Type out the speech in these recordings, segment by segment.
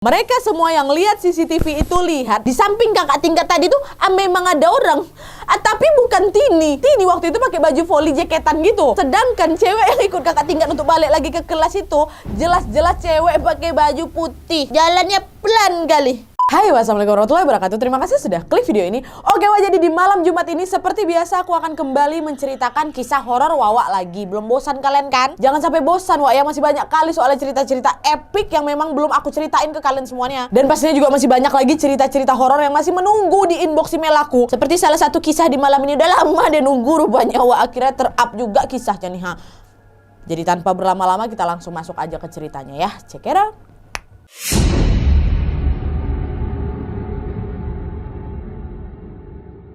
Mereka semua yang lihat CCTV itu lihat di samping kakak tingkat tadi tuh memang ada orang. Tapi bukan Tini. Tini waktu itu pakai baju volley jaketan gitu. Sedangkan cewek yang ikut kakak tingkat untuk balik lagi ke kelas itu jelas-jelas cewek pakai baju putih. Jalannya pelan kali. Hai, wassalamualaikum warahmatullahi wabarakatuh. Terima kasih sudah klik video ini. Oke, jadi di malam Jumat ini seperti biasa aku akan kembali menceritakan kisah horor Wawa lagi. Belum bosan kalian kan? Jangan sampai bosan, Wak ya. Masih banyak kali soalnya cerita-cerita epic yang memang belum aku ceritain ke kalian semuanya. Dan pastinya juga masih banyak lagi cerita-cerita horor yang masih menunggu di inbox email aku. Seperti salah satu kisah di malam ini, udah lama dia nunggu rupanya, Wak. Akhirnya ter-up juga kisahnya nih, ha. Jadi tanpa berlama-lama kita langsung masuk aja ke ceritanya ya. Check it out.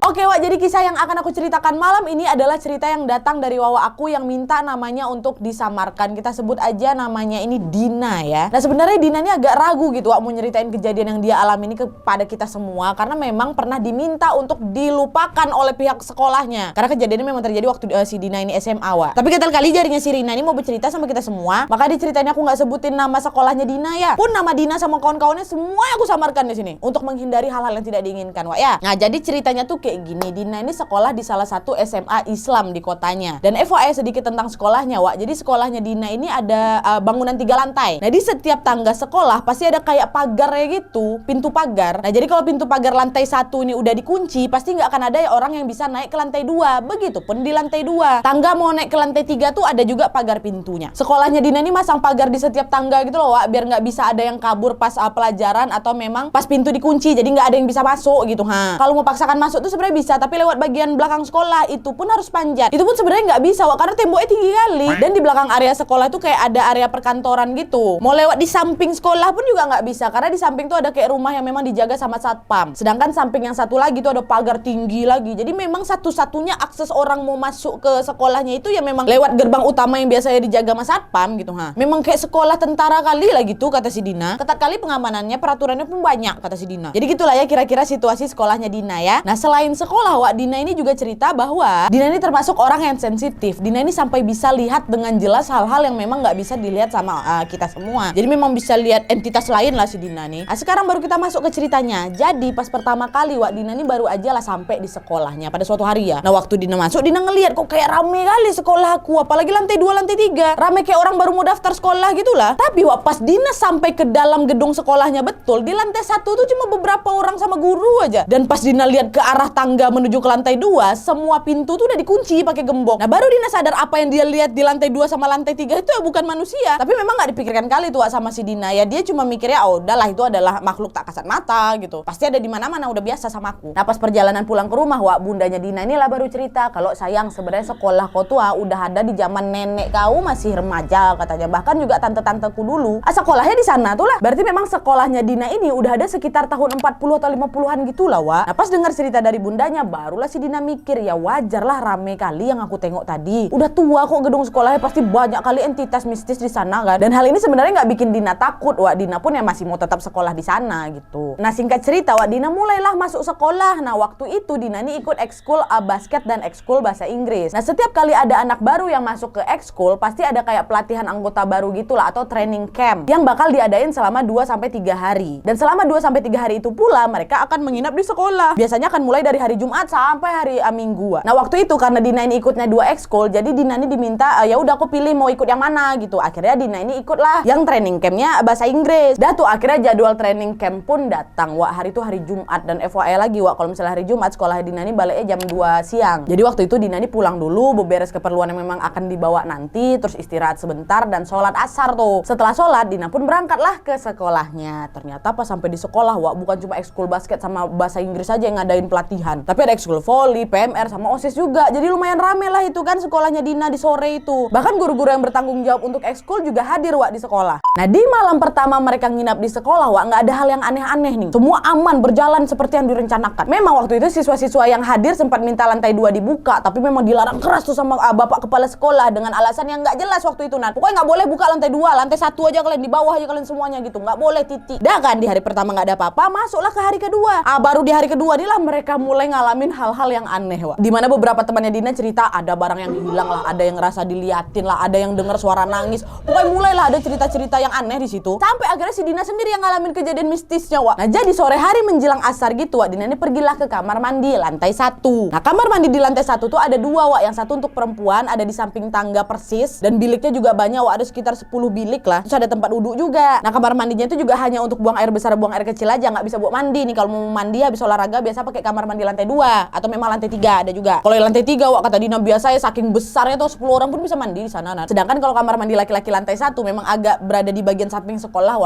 Oke, Wak, jadi kisah yang akan aku ceritakan malam ini adalah cerita yang datang dari Wawa aku yang minta namanya untuk disamarkan. Kita sebut aja namanya ini Dina ya. Nah, sebenarnya Dina ini agak ragu gitu, Wak, mau nyeritain kejadian yang dia alami ini kepada kita semua. Karena memang pernah diminta untuk dilupakan oleh pihak sekolahnya. Karena kejadiannya memang terjadi waktu si Dina ini SMA, Wak. Tapi kali jarinya si Rina ini mau bercerita sama kita semua. Maka di ceritanya aku nggak sebutin nama sekolahnya Dina ya. Pun nama Dina sama kawan-kawannya semua aku samarkan di sini. Untuk menghindari hal-hal yang tidak diinginkan, Wak ya. Nah, jadi ceritanya tuh kayak gini, Dina ini sekolah di salah satu SMA Islam di kotanya. Dan FYI sedikit tentang sekolahnya, Wak. Jadi sekolahnya Dina ini ada bangunan 3 lantai. Nah, di setiap tangga sekolah pasti ada kayak pagarnya gitu, pintu pagar. Nah, jadi kalau pintu pagar lantai 1 ini udah dikunci, pasti nggak akan ada orang yang bisa naik ke lantai 2. Begitupun di lantai 2. Tangga mau naik ke lantai 3 tuh ada juga pagar pintunya. Sekolahnya Dina ini masang pagar di setiap tangga gitu loh, Wak, biar nggak bisa ada yang kabur pas pelajaran atau memang pas pintu dikunci, jadi nggak ada yang bisa masuk gitu, ha. Kalau mau paksakan masuk tuh sebenarnya bisa, tapi lewat bagian belakang sekolah itu pun harus panjat. Itu pun sebenarnya nggak bisa, Wak, karena temboknya tinggi kali. Dan di belakang area sekolah itu kayak ada area perkantoran gitu. Mau lewat di samping sekolah pun juga nggak bisa, karena di samping tuh ada kayak rumah yang memang dijaga sama satpam. Sedangkan samping yang satu lagi tuh ada pagar tinggi lagi. Jadi memang satu-satunya akses orang mau masuk ke sekolahnya itu ya memang lewat gerbang utama yang biasanya dijaga sama satpam gitu, ha. Memang kayak sekolah tentara kali lah gitu, kata si Dina. Ketat kali pengamanannya, peraturannya pun banyak, kata si Dina. Jadi gitulah ya kira-kira situasi sekolahnya Dina ya. Nah, selain sekolah, Wak, Dina ini juga cerita bahwa Dina ini termasuk orang yang sensitif. Dina ini sampai bisa lihat dengan jelas hal-hal yang memang nggak bisa dilihat sama kita semua. Jadi memang bisa lihat entitas lain lah si Dina nih. Nah, sekarang baru kita masuk ke ceritanya. Jadi pas pertama kali, Wak, Dina ini baru aja lah sampai di sekolahnya pada suatu hari ya. Nah, waktu Dina masuk, Dina ngelihat kok kayak rame kali sekolah aku. Apalagi lantai 2, lantai 3. Rame kayak orang baru mau daftar sekolah gitulah. Tapi, Wak, pas Dina sampai ke dalam gedung sekolahnya betul, di lantai 1 tuh cuma beberapa orang sama guru aja. Dan pas Dina lihat ke arah tangga menuju ke lantai 2, semua pintu tuh udah dikunci pakai gembok. Nah, baru Dina sadar apa yang dia lihat di lantai 2 sama lantai 3 itu bukan manusia. Tapi memang nggak dipikirkan kali tuh, Wak, sama si Dina ya. Dia cuma mikirnya, oh udahlah itu adalah makhluk tak kasat mata gitu. Pasti ada di mana-mana, udah biasa sama aku. Nah, pas perjalanan pulang ke rumah, Wak, bundanya Dina inilah baru cerita kalau sayang sebenarnya sekolah kau tuh udah ada di zaman nenek kau masih remaja katanya. Bahkan juga tante-tanteku dulu sekolahnya di sana tuh lah. Berarti memang sekolahnya Dina ini udah ada sekitar tahun 40 atau 50-an gitulah, Wak. Nah, pas dengar cerita dari bundanya, barulah si Dina mikir, ya wajar lah rame kali yang aku tengok tadi. Udah tua kok gedung sekolahnya, pasti banyak kali entitas mistis di sana kan. Dan hal ini sebenarnya nggak bikin Dina takut, Wak. Dina pun ya masih mau tetap sekolah di sana gitu. Nah, singkat cerita, Wak, Dina mulailah masuk sekolah. Nah, waktu itu Dina ini ikut ekskul basket dan ekskul bahasa Inggris. Nah, setiap kali ada anak baru yang masuk ke ekskul, pasti ada kayak pelatihan anggota baru gitulah atau training camp yang bakal diadain selama 2-3 hari. Dan selama 2-3 hari itu pula mereka akan menginap di sekolah. Biasanya akan mulai dari hari Jumat sampai hari Minggu. Nah, waktu itu karena Dina ini ikutnya 2 ekskul, jadi Dina ini diminta ya udah aku pilih mau ikut yang mana gitu. Akhirnya Dina ini ikutlah yang training campnya bahasa Inggris. Dah tuh akhirnya jadwal training camp pun datang, Wak. Hari itu hari Jumat. Dan FYI lagi, Wak, kalau misalnya hari Jumat sekolah Dina ini baliknya jam 2 siang. Jadi waktu itu Dina ini pulang dulu, beberes keperluan yang memang akan dibawa nanti, terus istirahat sebentar dan sholat asar tuh. Setelah sholat, Dina pun berangkatlah ke sekolahnya. Ternyata pas sampai di sekolah, Wak, bukan cuma ekskul basket sama bahasa Inggris aja yang ngadain pelatihan, tapi ada ekskul volley, PMR sama OSIS juga. Jadi lumayan rame lah itu kan sekolahnya Dina di sore itu. Bahkan guru-guru yang bertanggung jawab untuk ekskul juga hadir, Wak, di sekolah. Nah, di malam pertama mereka nginap di sekolah, Wak, nggak ada hal yang aneh-aneh nih. Semua aman, berjalan seperti yang direncanakan. Memang waktu itu siswa-siswa yang hadir sempat minta lantai 2 dibuka, tapi memang dilarang keras tuh sama bapak kepala sekolah dengan alasan yang nggak jelas waktu itu. Nah, pokoknya nggak boleh buka lantai 2, lantai 1 aja kalian, di bawah aja kalian semuanya gitu. Nggak boleh titik. Dah kan di hari pertama nggak ada apa-apa, masuklah ke hari kedua. Baru di hari kedua inilah mereka mulai mulai ngalamin hal-hal yang aneh, Wak. Dimana beberapa temannya Dina cerita ada barang yang hilang lah, ada yang ngerasa diliatin lah, ada yang dengar suara nangis. Pokoknya mulailah ada cerita-cerita yang aneh di situ. Sampai akhirnya si Dina sendiri yang ngalamin kejadian mistisnya, Wak. Nah, jadi sore hari menjelang asar gitu, Wak, Dina ini pergilah ke kamar mandi lantai 1. Nah, kamar mandi di lantai 1 tuh ada 2, Wak. Yang satu untuk perempuan, ada di samping tangga persis, dan biliknya juga banyak, Wak. Ada sekitar 10 bilik lah. Terus ada tempat duduk juga. Nah, kamar mandinya itu juga hanya untuk buang air besar, buang air kecil aja, nggak bisa buat mandi nih. Kalau mau mandi habis olahraga biasa pakai kamar mandi lantai 2 atau memang lantai 3 ada juga. Kalau lantai 3, Wak, kata Dina biasa ya saking besarnya tuh 10 orang pun bisa mandi di sana. Nah, sedangkan kalau kamar mandi laki-laki lantai 1 memang agak berada di bagian samping sekolah,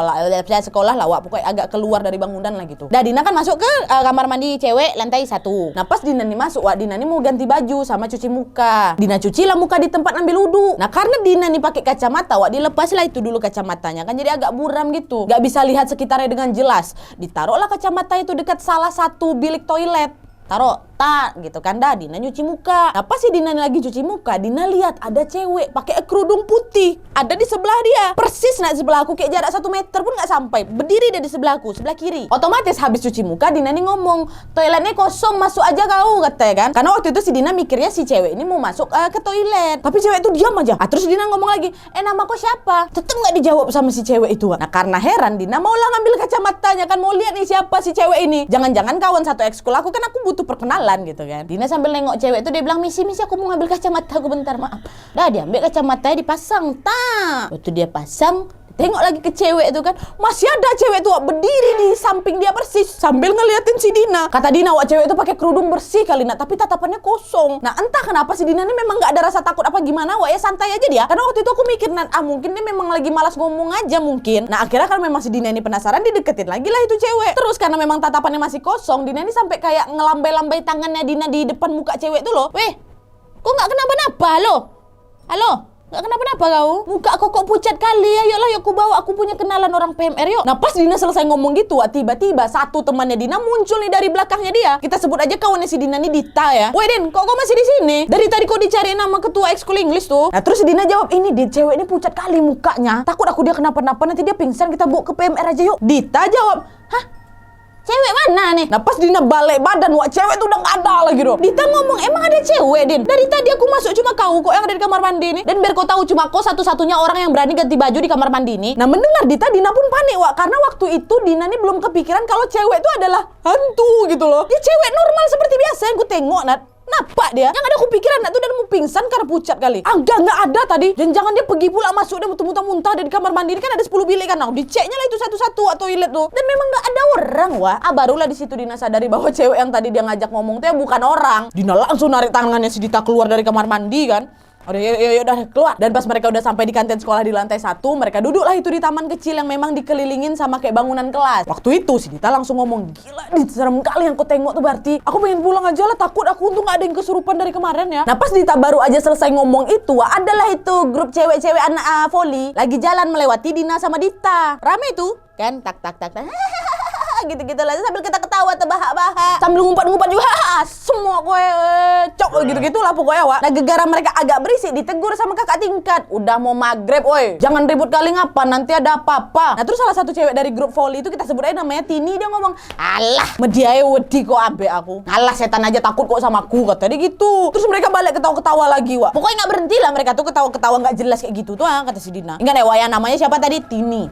sekolah lah, Wak. Pokoknya agak keluar dari bangunan lah gitu. Nah, Dina kan masuk ke kamar mandi cewek lantai 1. Nah, pas Dina nih masuk, Wak, Dina nih mau ganti baju sama cuci muka. Dina cuci lah muka di tempat ambil wudhu. Nah, karena Dina nih pakai kacamata, Wak, dilepas lah itu dulu kacamatanya kan jadi agak buram gitu. Gak bisa lihat sekitarnya dengan jelas. Ditaruhlah kacamata itu dekat salah satu bilik toilet. Taruh gitu kan, dah Dina nyuci muka. Nah, pas si Dina lagi cuci muka, Dina lihat ada cewek pakai kerudung putih ada di sebelah dia, persis di sebelah aku, kayak jarak 1 meter pun nggak sampai, berdiri dia di sebelah aku, sebelah kiri. Otomatis habis cuci muka Dina nih ngomong, toiletnya kosong, masuk aja kau, katanya kan. Karena waktu itu si Dina mikirnya si cewek ini mau masuk ke toilet, tapi cewek itu diam aja. Terus Dina ngomong lagi, nama kau siapa? Tetep nggak dijawab sama si cewek itu. Nah, karena heran, Dina mau lah ngambil kacamatanya kan, mau lihat nih siapa si cewek ini. Jangan-jangan kawan satu ekskul aku kan, aku butuh perkenalan gitu kan. Dina sambil nengok cewek itu, dia bilang, misi aku mau ngambil kacamata aku bentar, maaf. Dah dia ambil kacamatanya, dipasang. Waktu dia pasang, tengok lagi ke cewek itu kan, masih ada cewek itu berdiri di samping dia persis sambil ngeliatin si Dina. Kata Dina, Wak, cewek itu pakai kerudung bersih kali nak, tapi tatapannya kosong. Nah, entah kenapa si Dina ini memang nggak ada rasa takut apa gimana, Wak, ya santai aja dia. Karena waktu itu aku mikir, mungkin dia memang lagi malas ngomong aja mungkin. Nah, akhirnya kan memang si Dina ini penasaran, dideketin lagi lah itu cewek. Terus karena memang tatapannya masih kosong, Dina ini sampai kayak ngelambai-lambai tangannya Dina di depan muka cewek itu loh. Weh, kok nggak kenapa-napa? Halo? Gak kenapa-napa kau? Muka kau kok pucat kali ya. Yuklah, yuk aku bawa, aku punya kenalan orang PMR yuk. Nah, pas Dina selesai ngomong gitu, tiba-tiba satu temannya Dina muncul nih dari belakangnya dia. Kita sebut aja kawannya si Dina nih, Dita ya. Woi Din, kok kau masih di sini? Dari tadi kok dicariin nama ketua ekskul English tuh. Nah, terus Dina jawab, ini di cewek ini pucat kali mukanya. Takut aku dia kenapa-napa, nanti dia pingsan, kita bawa ke PMR aja yuk. Dita jawab, hah? Cewek mana nih? Nah, pas Dina balik badan, Wak, cewek tuh udah gak ada lagi dong. Dita ngomong, emang ada cewek, Din? Dari tadi aku masuk cuma kau kok yang ada di kamar mandi ini. Dan biar kau tahu, cuma kau satu-satunya orang yang berani ganti baju di kamar mandi ini. Nah, mendengar Dita, Dina pun panik, Wak. Karena waktu itu Dina nih belum kepikiran kalau cewek itu adalah hantu gitu loh. Dia cewek normal seperti biasa yang ku tengok, Nat. Nampak dia? Yang ada aku pikiran nak tuh dan mau pingsan karena pucat kali. Nggak ada tadi. Jangan dia pergi pula masuk, dia muntah-muntah dari kamar mandi ini kan ada 10 bilik kan. Nah, diceknya lah itu satu-satu atau toilet tuh. Dan memang nggak ada orang, Wah. Barulah di situ Dina sadari bahwa cewek yang tadi dia ngajak ngomong tuh ya bukan orang. Dina langsung narik tangannya si Dita keluar dari kamar mandi kan. Udah keluar. Dan pas mereka udah sampai di kantin sekolah di lantai 1, mereka duduklah itu di taman kecil yang memang dikelilingin sama kayak bangunan kelas. Waktu itu si Dita langsung ngomong, gila nih serem kali yang kau tengok tuh, berarti aku pengen pulang aja lah, takut aku untung gak ada yang kesurupan dari kemarin ya. Nah, pas Dita baru aja selesai ngomong itu, adalah itu grup cewek-cewek anak voli lagi jalan melewati Dina sama Dita. Rame tuh kan, tak gitu-gitu lah sambil kita ketawa terbahak-bahak sambil ngumpat-ngumpat juga, semua gue cok gitu-gitu lah pokoknya, Wak. Nah, gegara mereka agak berisik, ditegur sama kakak tingkat, udah mau maghrib woi, jangan ribut kali ngapa, nanti ada apa-apa. Nah, terus salah satu cewek dari grup volley itu, kita sebut aja namanya Tini, dia ngomong, alah mediae wedi kok abe aku, alah setan aja takut kok sama aku, kata dia gitu. Terus mereka balik ketawa-ketawa lagi, Wak. Pokoknya nggak berhenti lah mereka tuh ketawa-ketawa nggak jelas kayak gitu tuh, kata si Dina. Ingat ya, Wak, ya, namanya siapa tadi? Tini.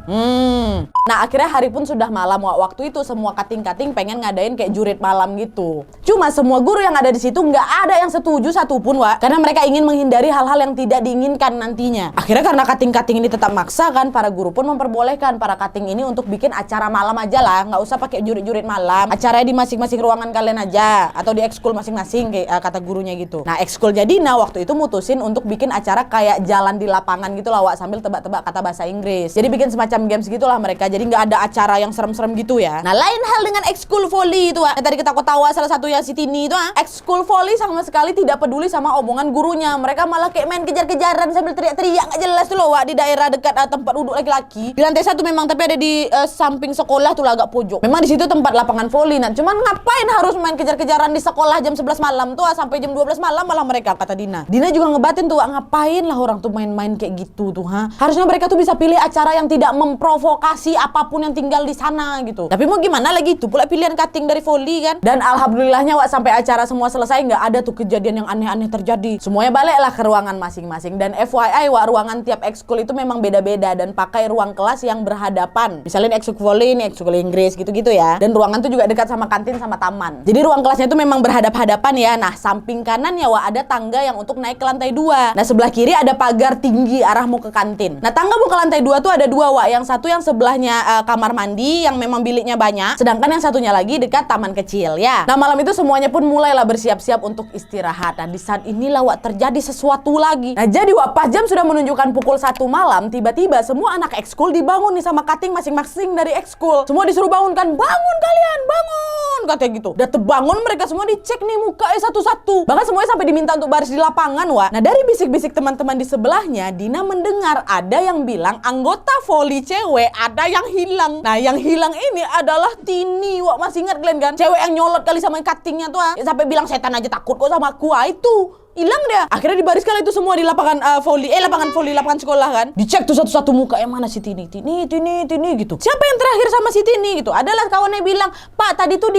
Nah, akhirnya hari pun sudah malam, Wak. Waktu itu semua kating-kating pengen ngadain kayak jurit malam gitu. Cuma semua guru yang ada di situ nggak ada yang setuju satupun, Wak. Karena mereka ingin menghindari hal-hal yang tidak diinginkan nantinya. Akhirnya karena kating-kating ini tetap maksa kan, para guru pun memperbolehkan para kating ini untuk bikin acara malam aja lah, nggak usah pakai jurit-jurit malam. Acaranya di masing-masing ruangan kalian aja, atau di ekskul masing-masing kayak kata gurunya gitu. Nah, ekskulnya Dina waktu itu mutusin untuk bikin acara kayak jalan di lapangan gitu lah, Wak, sambil tebak-tebak kata bahasa Inggris. Jadi bikin semacam games gitulah mereka. Jadi nggak ada acara yang serem-serem gitu ya. Nah, lain hal dengan ekskul volley itu, yang tadi kita ketawa salah satu yang si Tini itu, ekskul volley sama sekali tidak peduli sama omongan gurunya. Mereka malah kayak main kejar-kejaran sambil teriak-teriak nggak jelas tuh loh, Wak, di daerah dekat tempat duduk laki-laki. Di lantai 1 memang, tapi ada di samping sekolah tuh lah, agak pojok. Memang di situ tempat lapangan volley. Nah, cuman ngapain harus main kejar-kejaran di sekolah jam 11 malam tuh, sampai jam 12 malam malah mereka, kata Dina. Dina juga ngebatin tuh, Wak, ngapain lah orang tuh main-main kayak gitu tuh, Harusnya mereka tuh bisa pilih acara yang tidak memprovokasi apapun yang tinggal di sana gitu. Tapi mau mau gimana lagi, itu pula pilihan cutting dari volley kan. Dan alhamdulillahnya Wak, sampai acara semua selesai nggak ada tuh kejadian yang aneh-aneh terjadi. Semuanya baliklah ke ruangan masing-masing. Dan FYI Wak, ruangan tiap ekskul itu memang beda-beda dan pakai ruang kelas yang berhadapan. Misalnya ini ekskul volley, ini ekskul Inggris gitu-gitu ya. Dan ruangan tuh juga dekat sama kantin sama taman. Jadi ruang kelasnya itu memang berhadap-hadapan ya. Nah, samping kanan ya Wak, ada tangga yang untuk naik ke lantai 2. Nah, sebelah kiri ada pagar tinggi arah mau ke kantin. Nah, tangga mau ke lantai 2 tuh ada 2 Wak. Yang satu yang sebelahnya kamar mandi yang memang biliknya banyak, sedangkan yang satunya lagi dekat taman kecil ya. Nah, malam itu semuanya pun mulailah bersiap-siap untuk istirahat. Nah, di saat inilah Wak, terjadi sesuatu lagi. Nah, jadi Wak, pas jam sudah menunjukkan pukul 1 malam, tiba-tiba semua anak ekskul dibangun nih sama cutting masing-masing dari ekskul. Semua disuruh bangunkan, bangun kalian, bangun, katanya gitu. Udah terbangun, mereka semua dicek nih mukanya satu-satu. Bahkan semuanya sampai diminta untuk baris di lapangan Wak. Nah, dari bisik-bisik teman-teman di sebelahnya, Dina mendengar ada yang bilang anggota volley cewek ada yang hilang. Nah, yang hilang ini adalah Tini Wak. Masih ingat kalian kan? Cewek yang nyolot kali sama cuttingnya tuh sampai bilang setan aja takut kok sama aku. Itu hilang dia. Akhirnya dibariskan itu semua di lapangan lapangan sekolah kan. Dicek tuh satu-satu muka, yang mana si Tini gitu. Siapa yang terakhir sama si Tini gitu? Adalah kawannya bilang, "Pak, tadi tuh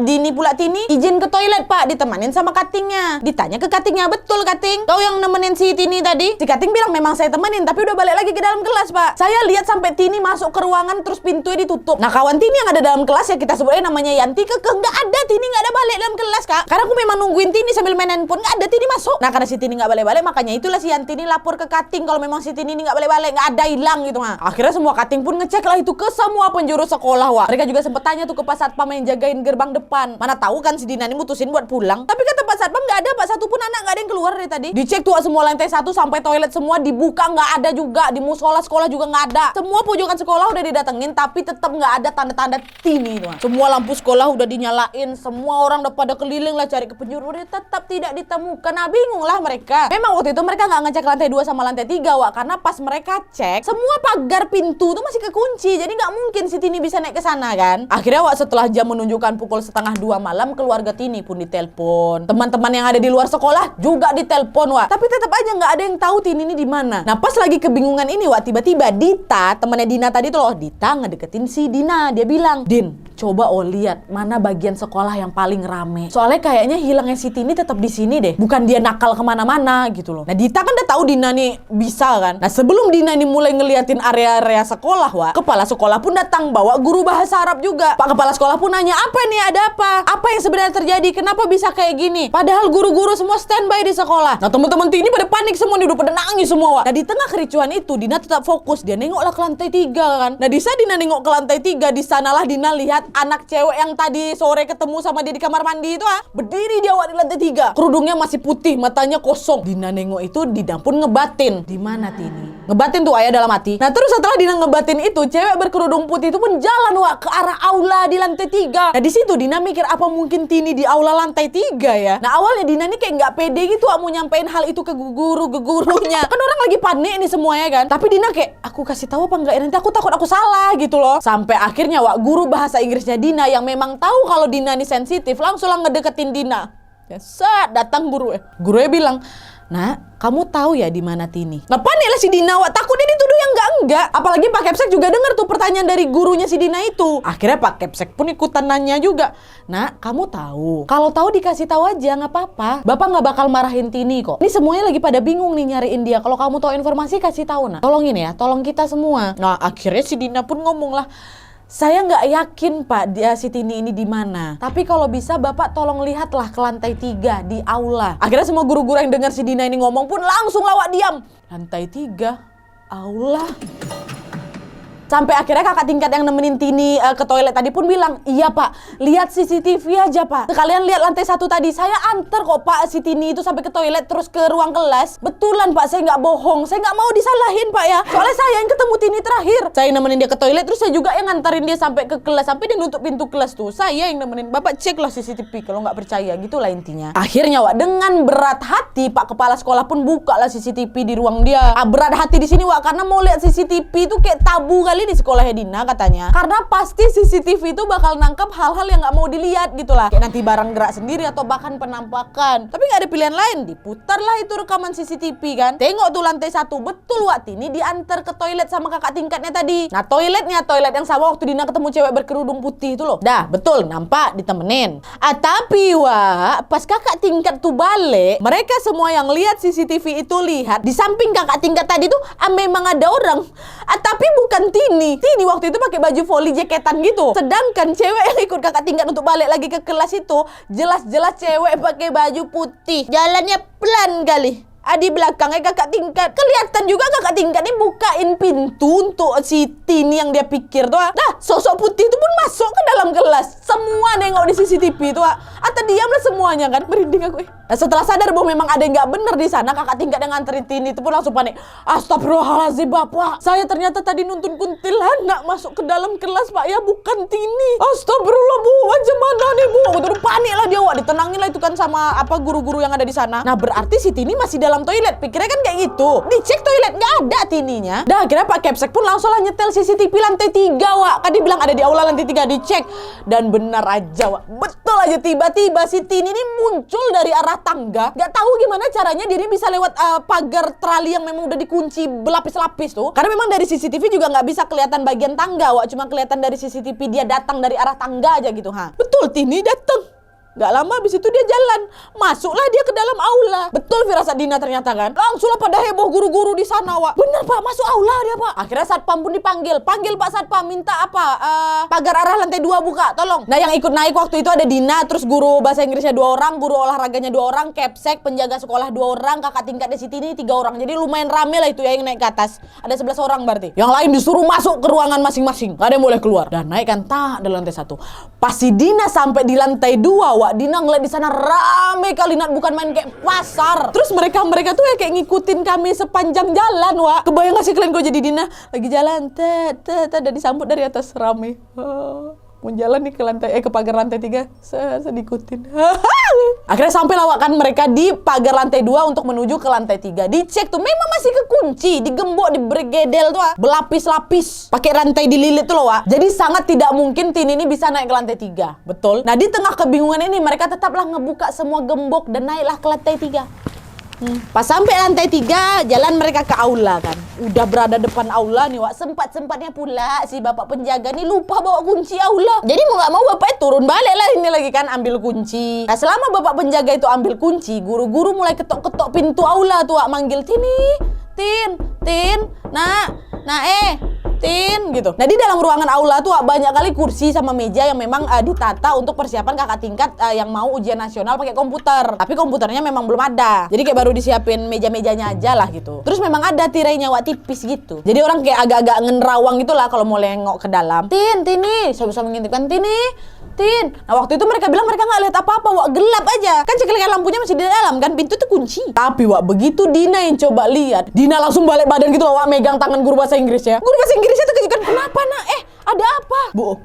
Dini pula Tini izin ke toilet, Pak, ditemanin sama cuttingnya." Ditanya ke cuttingnya, "Betul, cutting? Kau yang nemenin si Tini tadi?" Si cutting bilang, "Memang saya temenin, tapi udah balik lagi ke dalam kelas, Pak. Saya lihat sampai Tini masuk ke ruangan terus pintunya ditutup." Nah, kawan Tini yang ada dalam kelas ya kita sebutnya namanya Yanti, nggak ada, Tini nggak ada balik dalam kelas, Kak. Karena aku memang nungguin Tini sambil main handphone, nggak ada Tini masuk. Nah, karena si Tini nggak balik-balik, makanya itulah si Yanti ini lapor ke cutting kalau memang si Tini ini nggak balik-balik, nggak ada, hilang gitu. Nah, akhirnya semua cutting pun ngecek lah itu ke semua penjuru sekolah Wak. Mereka juga sempet tanya tuh ke Pak Satpam yang jagain gerbang depan. Mana tahu kan si Dina ini mutusin buat pulang. Tapi kata Pak Satpam nggak ada Pak, satupun anak nggak ada yang keluar dari tadi. Dicek tuh semua lantai 1 sampai toilet semua dibuka, nggak ada juga. Di musola sekolah juga nggak ada. Semua pojokan sekolah udah didatengin tapi tetap nggak ada tanda-tanda Tini itu. Semua lampu sekolah udah dinyalain, semua orang udah pada keliling lah cari ke penjuru, tetap tidak ditemukan. Nah, bingung lah mereka. Memang waktu itu mereka nggak ngecek lantai 2 sama lantai 3 Wak, karena pas mereka cek semua pagar pintu tuh masih kekunci, jadi nggak mungkin si Tini bisa naik ke sana kan. Akhirnya Wak, setelah jam menunjukkan pukul 1:30 malam, keluarga Tini pun ditelepon, teman-teman yang ada di luar sekolah juga ditelepon Wak, tapi tetap aja nggak ada yang tahu Tini ini di mana. Nah, pas lagi kebingungan ini Wak, tiba-tiba Dita, temannya Dina tadi tuh loh, Dita ngedeketin si Dina. Dia bilang, "Din, coba lihat mana bagian sekolah yang paling rame. Soalnya kayaknya hilangnya si Tini tetap di sini deh. Bukan dia nakal kemana-mana gitu loh." Nah, Dita kan udah tahu Dina nih bisa kan. Nah, sebelum Dina ini mulai ngeliatin area-area sekolah Wak, kepala sekolah pun datang bawa guru bahasa Arab juga. Pak kepala sekolah pun nanya, "Apa nih, ada apa? Apa yang sebenarnya terjadi? Kenapa bisa kayak gini?" Padahal guru-guru semua standby di sekolah. Nah, teman-teman Tini pada panik semua nih, udah pada nangis semua Wak. Nah, di tengah kericuhan itu Dina tetap fokus. Dia nengoklah ke lantai 3 kan. Nah, di saat Dina nengok ke lantai 3, di sanalah Dina lihat anak cewek yang tadi sore ketemu sama dia di kamar mandi itu berdiri dia Wak di lantai 3. Kerudungnya masih putih, matanya kosong. Dina nengok itu, Dina pun ngebatin, "Di mana Tini?" Ngebatin tuh ayah dalam hati. Nah, terus setelah Dina ngebatin itu, cewek berkerudung putih itu pun jalan Wak ke arah aula di lantai 3. Nah, di situ Dina mikir, apa mungkin Tini di aula lantai 3 ya? Nah, awalnya Dina nih kayak nggak pede gitu Wak, mau nyampein hal itu ke gurunya. Kan orang lagi panik nih semuanya kan. Tapi Dina kayak, aku kasih tahu apa enggak ya, nanti aku takut aku salah gitu loh. Sampai akhirnya Wak, guru bahasa Inggrisnya Dina yang memang tahu kalau Dina ini sensitif, langsung lah ngedeketin Dina. Ya, datang gurunya bilang, "Nak, kamu tahu ya di mana Tini?" Nah, paniklah si Dina Wak, takut dia dituduh yang enggak. Apalagi Pak Kepsek juga dengar tuh pertanyaan dari gurunya si Dina itu. Akhirnya Pak Kepsek pun ikutan nanya juga, "Nak, kamu tahu? Kalau tahu dikasih tahu aja, nggak apa-apa. Bapak nggak bakal marahin Tini kok. Ini semuanya lagi pada bingung nih nyariin dia. Kalau kamu tahu informasi kasih tahu, Nak. Tolongin ya, tolong kita semua." Nah, akhirnya si Dina pun ngomong lah, "Saya nggak yakin Pak dia si Tini ini di mana. Tapi kalau bisa Bapak tolong lihatlah ke lantai 3 di aula." Akhirnya semua guru-guru yang dengar si Dina ini ngomong pun langsung lawak diam. Lantai 3, aula. Sampai akhirnya kakak tingkat yang nemenin Tini ke toilet tadi pun bilang, "Iya Pak, lihat CCTV aja Pak. Sekalian lihat lantai 1 tadi. Saya anter kok Pak si Tini itu sampai ke toilet terus ke ruang kelas. Betulan Pak, saya nggak bohong. Saya nggak mau disalahin Pak ya. Soalnya saya yang ketemu Tini terakhir. Saya yang nemenin dia ke toilet, terus saya juga yang nganterin dia sampai ke kelas. Sampai dia nutup pintu kelas tuh. Saya yang nemenin. Bapak ceklah CCTV kalau nggak percaya." Gitulah intinya. Akhirnya Wak, dengan berat hati Pak kepala sekolah pun buka lah CCTV di ruang dia. Berat hati di sini Wak, karena mau lihat CCTV itu kayak tabu kali kali di sekolahnya Dina katanya. Karena pasti CCTV itu bakal nangkep hal-hal yang nggak mau dilihat gitu lah. Kayak nanti barang gerak sendiri atau bahkan penampakan. Tapi nggak ada pilihan lain, diputarlah itu rekaman CCTV kan. Tengok tuh lantai 1, betul waktu ini diantar ke toilet sama kakak tingkatnya tadi. Nah toiletnya toilet yang sama waktu Dina ketemu cewek berkerudung putih itu loh. Dah betul, nampak ditemenin. Tapi pas kakak tingkat tuh balik, mereka semua yang lihat CCTV itu lihat di samping kakak tingkat tadi tuh memang ada orang. Tapi bukan Tini. Tini waktu itu pakai baju volley jaketan gitu. Sedangkan cewek yang ikut kakak tingkat untuk balik lagi ke kelas itu jelas-jelas cewek pakai baju putih. Jalannya pelan kali. Di belakangnya kakak tingkat. Kelihatan juga kakak tingkat ini bukain pintu untuk si Tini yang dia pikir tuh. Dah, sosok putih itu pun masuk ke dalam kelas. Semua nengok di CCTV itu. Atau diamlah semuanya kan. Merinding aku. Nah, setelah sadar bahwa memang ada yang nggak bener di sana, kakak tingkat yang nganterin Tini itu pun langsung panik. Astagfirullahaladzim bapak. Saya ternyata tadi nuntun kuntilanak masuk ke dalam kelas pak ya, bukan Tini. Astagfirullah bu, macam mana nih bu? Aku tuh panik lah dia. Ditenangin lah itu kan sama guru-guru yang ada di sana. Nah berarti si Tini masih dalam toilet, pikirnya kan kayak gitu. Dicek toilet nggak ada Tininya. Dah akhirnya Pak Kepsek pun langsung lah nyetel CCTV lantai 3 Wak. Kan dia bilang ada di aula lantai 3, dicek. Dan benar aja Wak, betul aja tiba-tiba si Tini ini muncul dari arah tangga. Nggak tahu gimana caranya dia bisa lewat pagar trali yang memang udah dikunci berlapis-lapis tuh. Karena memang dari CCTV juga nggak bisa kelihatan bagian tangga Wak, cuma kelihatan dari CCTV dia datang dari arah tangga aja gitu. Betul Tini datang. Gak lama habis itu dia jalan. Masuklah dia ke dalam aula. Betul firasat Dina ternyata kan. Langsunglah pada heboh guru-guru di sana Wak. Bener pak, masuk aula dia pak. Akhirnya satpam pun dipanggil. Panggil pak satpam, minta apa? Pagar arah lantai 2 buka, tolong. Nah yang ikut naik waktu itu ada Dina, terus guru bahasa Inggrisnya 2 orang, guru olahraganya 2 orang, Kepsek, penjaga sekolah 2 orang, kakak tingkatnya si Tini 3 orang. Jadi lumayan rame lah itu ya yang naik ke atas. Ada 11 orang berarti. Yang lain disuruh masuk ke ruangan masing-masing. Gak ada yang boleh keluar. Dan naik kan di lantai 1. Pas si Dina sampai di lantai 2 Wak, Dina ngeliat di sana rame kali, Nat, bukan main kayak pasar. Terus mereka tuh ya kayak ngikutin kami sepanjang jalan Wak. Kebayang gak sih kalian kalau jadi Dina lagi jalan dan disambut dari atas rame. Mau jalan nih ke lantai ke pagar lantai 3, sedikutin. Akhirnya sampai lawak kan mereka di pagar lantai 2 untuk menuju ke lantai 3. Dicek tuh memang masih kekunci, digembok, dibergedel tuh berlapis-lapis, pakai rantai dililit tuh loh Wak. Jadi sangat tidak mungkin Tini ini bisa naik ke lantai 3. Betul. Nah di tengah kebingungan ini mereka tetaplah ngebuka semua gembok dan naiklah ke lantai 3. Pas sampai lantai 3, jalan mereka ke aula kan. Udah berada depan aula nih Wak, sempat-sempatnya pula si bapak penjaga nih lupa bawa kunci aula. Jadi mau gak mau bapaknya turun balik lah ini lagi kan, ambil kunci. Nah selama bapak penjaga itu ambil kunci, guru-guru mulai ketok-ketok pintu aula tuh Wak, manggil Tini, Tin, Tin gitu. Nah di dalam ruangan aula tuh banyak kali kursi sama meja yang memang ditata untuk persiapan kakak tingkat yang mau ujian nasional pakai komputer. Tapi komputernya memang belum ada. Jadi kayak baru disiapin meja-mejanya aja lah gitu. Terus memang ada tirainya Wak, tipis gitu. Jadi orang kayak agak-agak ngenerawang gitu lah kalau mau nengok ke dalam. Tini, sama-sama mengintipkan Tin. Nah waktu itu mereka bilang mereka nggak lihat apa-apa Wak, gelap aja. Kan cekalikan lampunya masih di dalam kan, pintu tuh kunci. Tapi Wak, begitu Dina yang coba lihat, Dina langsung balik badan gitu loh Wak, megang tangan guru bahasa Inggrisnya. Guru bahasa Inggrisnya tuh kejukan, kenapa nak? Ada apa? Bu,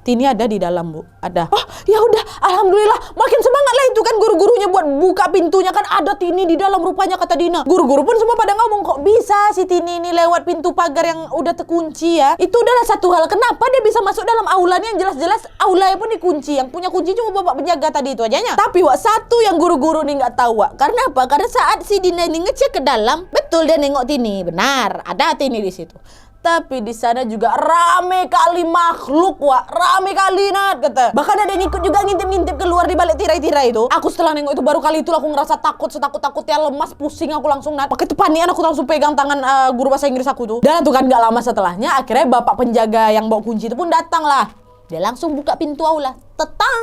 Tini ada di dalam bu, ada. Oh ya udah, alhamdulillah. Makin semangat lah itu kan guru-gurunya buat buka pintunya kan, ada Tini di dalam rupanya kata Dina. Guru-guru pun semua pada ngomong, kok bisa si Tini ini lewat pintu pagar yang udah terkunci ya. Itu adalah satu hal, kenapa dia bisa masuk dalam aulanya yang jelas-jelas aulanya pun dikunci. Yang punya kunci cuma bapak penjaga tadi itu ajanya. Tapi Wak, satu yang guru-guru nih nggak tahu Wak. Karena apa? Karena saat si Dina ini ngecek ke dalam, betul dia nengok Tini, benar ada Tini di situ. Tapi di sana juga rame kali makhluk Wak, rame kali Nat kata. Bahkan ada yang ikut juga ngintip-ngintip keluar di balik tirai-tirai itu. Aku setelah nengok itu baru kali itu aku ngerasa takut, setakut-takutnya, lemas, pusing aku langsung Nat. Pakai panikan aku langsung pegang tangan guru bahasa Inggris aku tuh. Dan tuh kan gak lama setelahnya akhirnya bapak penjaga yang bawa kunci itu pun datang lah. Dia langsung buka pintu aula. Tetang.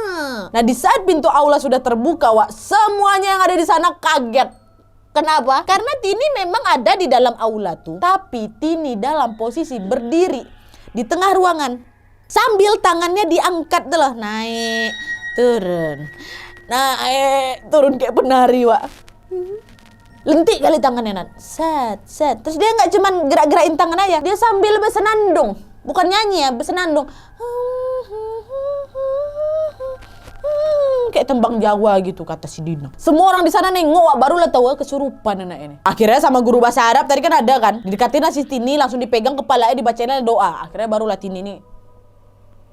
Nah di saat pintu aula sudah terbuka Wak, semuanya yang ada di sana kaget. Kenapa? Karena Tini memang ada di dalam aula tuh, tapi Tini dalam posisi berdiri di tengah ruangan sambil tangannya diangkat tuh loh, naik, turun kayak penari Wak. Lentik kali tangannya Nat. Set. Terus dia nggak cuman gerak-gerakin tangan aja, dia sambil bersenandung, bukan nyanyi ya, bersenandung. Kayak tembang Jawa gitu, kata si Dina. Semua orang di sana nengok, Wak, barulah tahu kesurupan anak ini. Akhirnya sama guru bahasa Arab tadi kan ada kan, didekatin si Tini, langsung dipegang kepalanya, dibacain doa. Akhirnya barulah Tini ini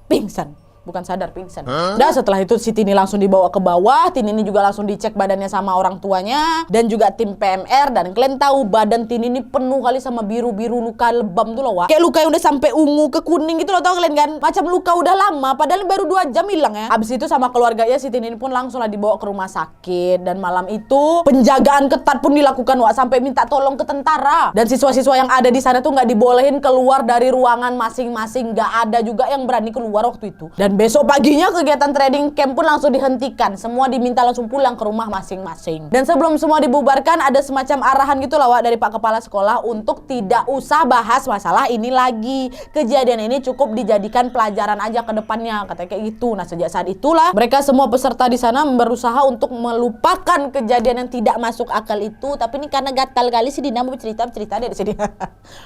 pingsan. Bukan sadar, pingsan. Dan setelah itu si Tini langsung dibawa ke bawah. Tini ini juga langsung dicek badannya sama orang tuanya dan juga tim PMR. Dan kalian tahu badan Tini ini penuh kali sama biru-biru luka lebam tuh loh, Wak. Kayak luka yang udah sampai ungu ke kuning gitu loh, tau kalian kan? Macam luka udah lama, padahal baru 2 jam hilang ya. Habis itu sama keluarganya si Tini ini pun langsung lah dibawa ke rumah sakit. Dan malam itu penjagaan ketat pun dilakukan, Wak, sampai minta tolong ke tentara. Dan siswa-siswa yang ada di sana tuh nggak dibolehin keluar dari ruangan masing-masing. Nggak ada juga yang berani keluar waktu itu. Dan besok paginya kegiatan training camp pun langsung dihentikan. Semua diminta langsung pulang ke rumah masing-masing. Dan sebelum semua dibubarkan, ada semacam arahan gitu lah, Wak, dari Pak Kepala Sekolah untuk tidak usah bahas masalah ini lagi. Kejadian ini cukup dijadikan pelajaran aja ke depannya, katanya kayak gitu. Nah, sejak saat itulah mereka semua peserta di sana berusaha untuk melupakan kejadian yang tidak masuk akal itu. Tapi ini karena gatal kali si Dina mau cerita deh di sini.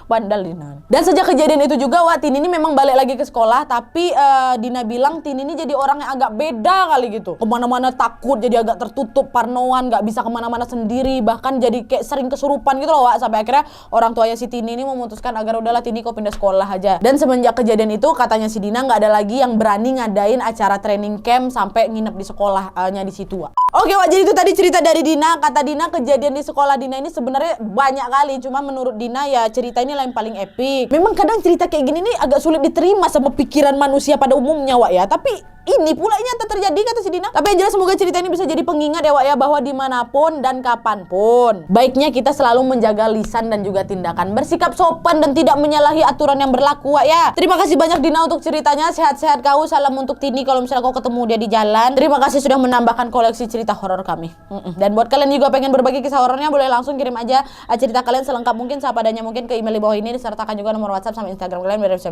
Bandel Dina. Dan sejak kejadian itu juga, Wak, Tini ini memang balik lagi ke sekolah, tapi Dina bilang Tini ini jadi orang yang agak beda kali gitu. Kemana-mana takut, jadi agak tertutup, parnoan, nggak bisa kemana-mana sendiri, bahkan jadi kayak sering kesurupan gitu loh, Wak. Sampai akhirnya orang tuanya si Tini ini memutuskan agar udahlah Tini kau pindah sekolah aja. Dan semenjak kejadian itu katanya si Dina nggak ada lagi yang berani ngadain acara training camp sampai nginep di sekolahnya di situ, Wak. Oke, Wak, jadi itu tadi cerita dari Dina. Kata Dina kejadian di sekolah Dina ini sebenarnya banyak kali, cuma menurut Dina ya cerita ini yang paling epic. Memang kadang cerita kayak gini nih agak sulit diterima sama pikiran manusia pada umumnya, Wak, ya. Tapi ini pula nyata terjadi, kata si Dina. Tapi yang jelas semoga cerita ini bisa jadi pengingat ya, Wak, ya, bahwa dimanapun dan kapanpun baiknya kita selalu menjaga lisan dan juga tindakan, bersikap sopan dan tidak menyalahi aturan yang berlaku, Wak, ya. Terima kasih banyak Dina untuk ceritanya. Sehat-sehat kau. Salam untuk Tini kalau misalnya kau ketemu dia di jalan. Terima kasih sudah menambahkan koleksi cerita horor kami. Dan buat kalian juga pengen berbagi kisah horornya, boleh langsung kirim aja cerita kalian selengkap mungkin, sepadanya mungkin ke email di bawah ini, disertakan juga nomor WhatsApp sama Instagram kalian biar bisa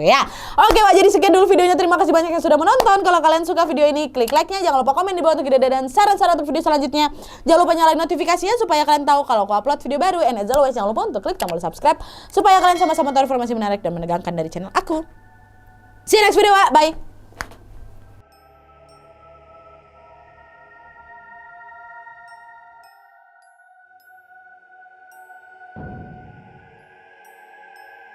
ya. Oke, Wak, jadi sekian dulu videonya. Terima kasih banyak yang sudah menonton. Kalau kalian suka video ini, klik like-nya, jangan lupa komen di bawah untuk ide dan saran-saran untuk video selanjutnya. Jangan lupa nyalain notifikasinya supaya kalian tahu kalau aku upload video baru. And as always, jangan lupa untuk klik tombol subscribe supaya kalian sama-sama tahu informasi menarik dan menegangkan dari channel aku. See you next video, Wak. Bye.